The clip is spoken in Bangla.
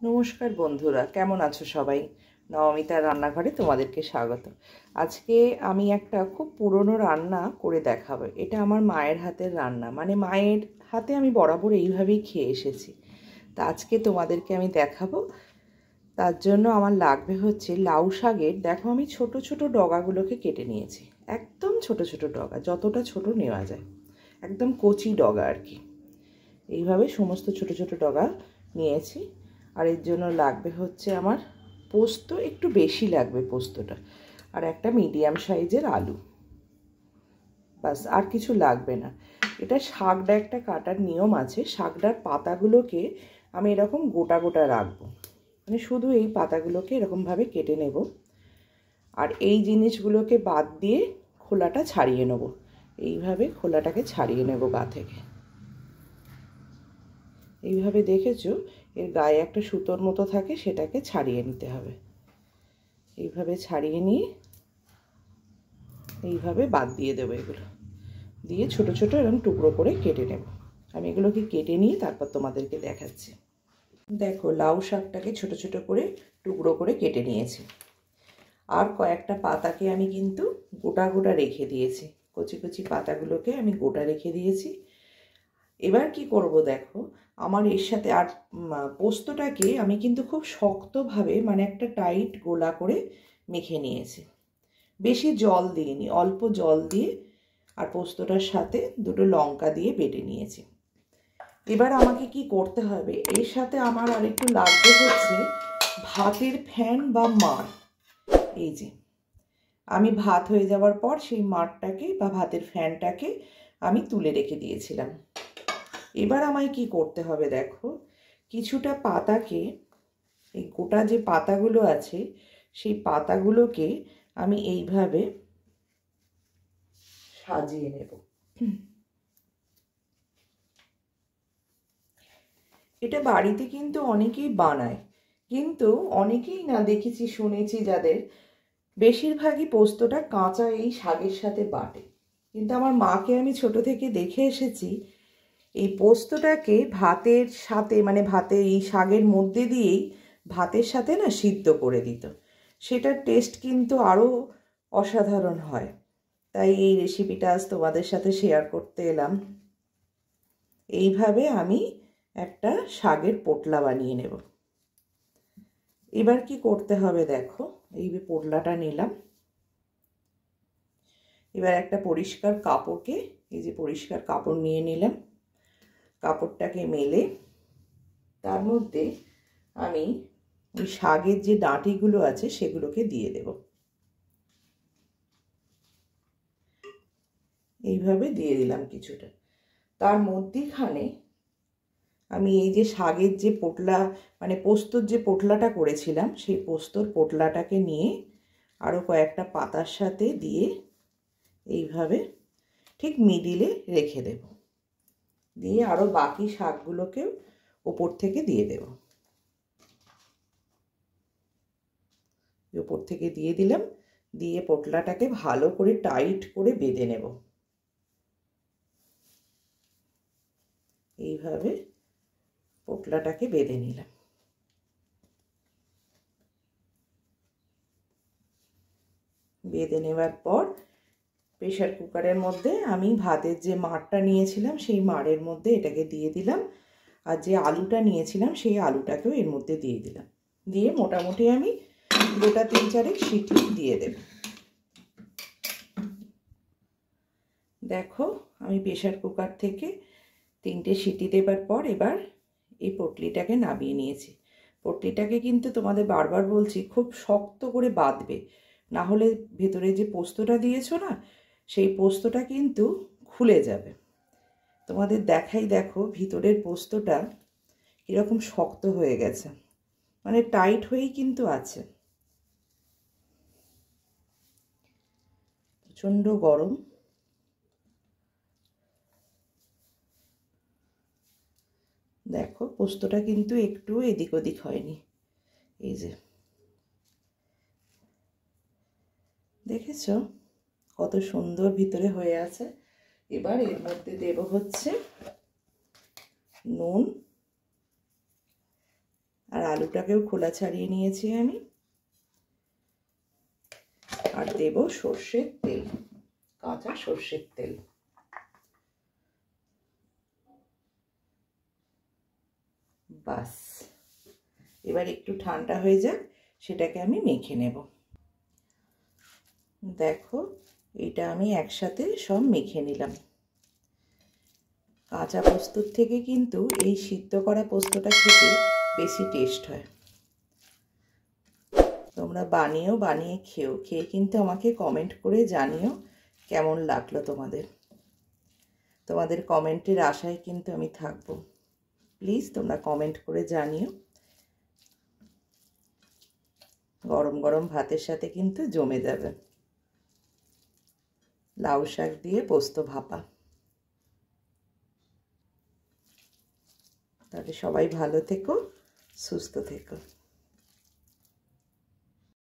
নমস্কার বন্ধুরা, কেমন আছো সবাই? নবমিতার রান্নাঘরে তোমাদেরকে স্বাগত। আজকে আমি একটা খুব পুরনো রান্না করে দেখাবো। এটা আমার মায়ের হাতের রান্না, মানে মায়ের হাতে আমি বরাবর এইভাবেই খেয়ে এসেছি। তা আজকে তোমাদেরকে আমি দেখাবো। তার জন্য আমার লাগবে হচ্ছে লাউ শাকের, দেখো আমি ছোট ছোট ডগাগুলোকে কেটে নিয়েছি। একদম ছোট ছোট ডগা, যতটা ছোট নেওয়া যায়, একদম কচি ডগা আর কি। এইভাবে সমস্ত ছোট ছোট ডগা নিয়েছি। আর এর জন্য লাগবে হচ্ছে আমার পোস্ত, একটু বেশি লাগবে পোস্তটা, আর একটা মিডিয়াম সাইজের আলু, বাস, আর কিছু লাগবে না। এটা শাকটা একটা কাটার নিয়ম আছে। শাকটার পাতাগুলোকে আমি এরকম গোটা গোটা রাখবো, মানে শুধু এই পাতাগুলোকে এরকমভাবে কেটে নেব। আর এই জিনিসগুলোকে বাদ দিয়ে খোলাটা ছাড়িয়ে নেব। এইভাবে খোলাটাকে ছাড়িয়ে নেব গা থেকে। এইভাবে দেখেছো, এর গায়ে একটা সুতোর মতো থাকে, সেটাকে ছাড়িয়ে নিতে হবে। এইভাবে ছাড়িয়ে নিয়ে এইভাবে বাদ দিয়ে দেবো। এগুলো দিয়ে ছোট ছোট এরকম টুকরো করে কেটে নেব। আমি এগুলোকে কেটে নিয়ে তারপর তোমাদেরকে দেখাচ্ছি। দেখো, লাউ শাকটাকে ছোট ছোট করে টুকরো করে কেটে নিয়েছি। আর কয়েকটা পাতাকে আমি কিন্তু গোটা গোটা রেখে দিয়েছি। কচি কচি পাতাগুলোকে আমি গোটা রেখে দিয়েছি। এবার কি করব দেখো, আমার এর সাথে আর পোস্তটাকে আমি কিন্তু খুব শক্তভাবে, মানে একটা টাইট গোলা করে মেখে নিয়েছি। বেশি জল দিইনি, অল্প জল দিয়ে আর পোস্তটার সাথে দুটো লঙ্কা দিয়ে বেটে নিয়েছি। এবার আমাকে কি করতে হবে, এর সাথে আমার আর একটু লাগবে হচ্ছে ভাতের ফ্যান বা মাড়। এই যে আমি ভাত হয়ে যাওয়ার পর সেই মাড়টাকে বা ভাতের ফ্যানটাকে আমি তুলে রেখে দিয়েছিলাম। এবার আমায় কি করতে হবে দেখো, কিছুটা পাতাকে, এই গোটা যে পাতাগুলো আছে সেই পাতাগুলোকে আমি এইভাবে সাজিয়ে নেব। এটা বাড়িতে কিন্তু অনেকেই বানায়, কিন্তু অনেকেই না দেখেছি, শুনেছি যাদের, বেশিরভাগই পোস্তটা কাঁচা এই শাকের সাথে বাটে। কিন্তু আমার মাকে আমি ছোট থেকে দেখে এসেছি এই পোস্তটাকে ভাতের সাথে, মানে ভাতে এই শাকের মধ্যে দিয়েই ভাতের সাথে না সিদ্ধ করে দিত। সেটার টেস্ট কিন্তু আরও অসাধারণ হয়। তাই এই রেসিপিটা আজ তোমাদের সাথে শেয়ার করতে এলাম। এইভাবে আমি একটা শাকের পোটলা বানিয়ে নেব। এবার কি করতে হবে দেখো, এই পোটলাটা নিলাম। এবার একটা পরিষ্কার কাপড়কে, এই যে পরিষ্কার কাপড় নিয়ে নিলাম, কাপড়টাকে মেলে তার মধ্যে আমি ওই শাকের যে ডাঁটিগুলো আছে সেগুলোকে দিয়ে দেব। এইভাবে দিয়ে দিলাম কিছুটা। তার মধ্যেখানে আমি এই যে শাকের যে পোটলা, মানে পোস্তর যে পোটলাটা করেছিলাম, সেই পোস্তর পোটলাটাকে নিয়ে আরও কয়েকটা পাতার সাথে দিয়ে এইভাবে ঠিক মিডিলে রেখে দেব। দিয়ে আরও বাকি শাকগুলোকেও ওপর থেকে দিয়ে দেব। ওপর থেকে দিয়ে দিলাম, দিয়ে পোটলাটাকে ভালো করে টাইট করে বেঁধে নেব। এইভাবে পোটলাটাকে বেঁধে নিলাম। বেঁধে নেওয়ার পর প্রেশার কুকারের মধ্যে আমি ভাতের যে মাড়টা নিয়েছিলাম সেই মাড়ের মধ্যে এটাকে দিয়ে দিলাম, আর যে আলুটা নিয়েছিলাম সেই আলুটাকেও এর মধ্যে দিয়ে দিলাম। দিয়ে মোটামুটি আমি গোটা 3-4 সিটি দিয়ে দেব। দেখো, আমি প্রেশার কুকার থেকে 3টে সিটি দেবার পর এবার এই পটলিটাকে নামিয়ে নিয়েছি। পটলিটাকে কিন্তু তোমাদের বারবার বলছি, খুব শক্ত করে বাঁধবে, না হলে ভেতরে যে পোস্তটা দিয়েছো না, সেই পোস্তটা কিন্তু খুলে যাবে। তোমাদের দেখাই, দেখো ভিতরের পোস্তটা এরকম শক্ত হয়ে গেছে, মানে টাইট হয়েই কিন্তু আছে। প্রচণ্ড গরম। দেখো, পোস্তটা কিন্তু একটু এদিক ওদিক হয়নি। এই যে দেখেছ কত সুন্দর ভিতরে হয়ে আছে। এবার এর মধ্যে দেব হচ্ছে নুন আর আলুটাকেও খোলা ছাড়িয়ে নিয়েছি আমি। আর দেব সর্ষের তেল, কাঁচা সর্ষের তেল। বাস, এবার একটু ঠান্ডা হয়ে যাক, সেটাকে আমি মেখে নেব। দেখো, এটা আমি একসাথে সব মেখে নিলাম। কাঁচা পোস্তর থেকে কিন্তু এই সিদ্ধ করা পোস্তটা খেতে বেশি টেস্ট হয়। তোমরা বানিয়ে খেয়ে কিন্তু আমাকে কমেন্ট করে জানিও কেমন লাগলো তোমাদের। তোমাদের কমেন্টের আশায় কিন্তু আমি থাকবো। প্লিজ তোমরা কমেন্ট করে জানিও। গরম গরম ভাতের সাথে কিন্তু জমে যাবে। লাউ শাক দিয়ে পোস্ত ভাপা। তাহলে সবাই ভালো থেকো, সুস্থ থেকো।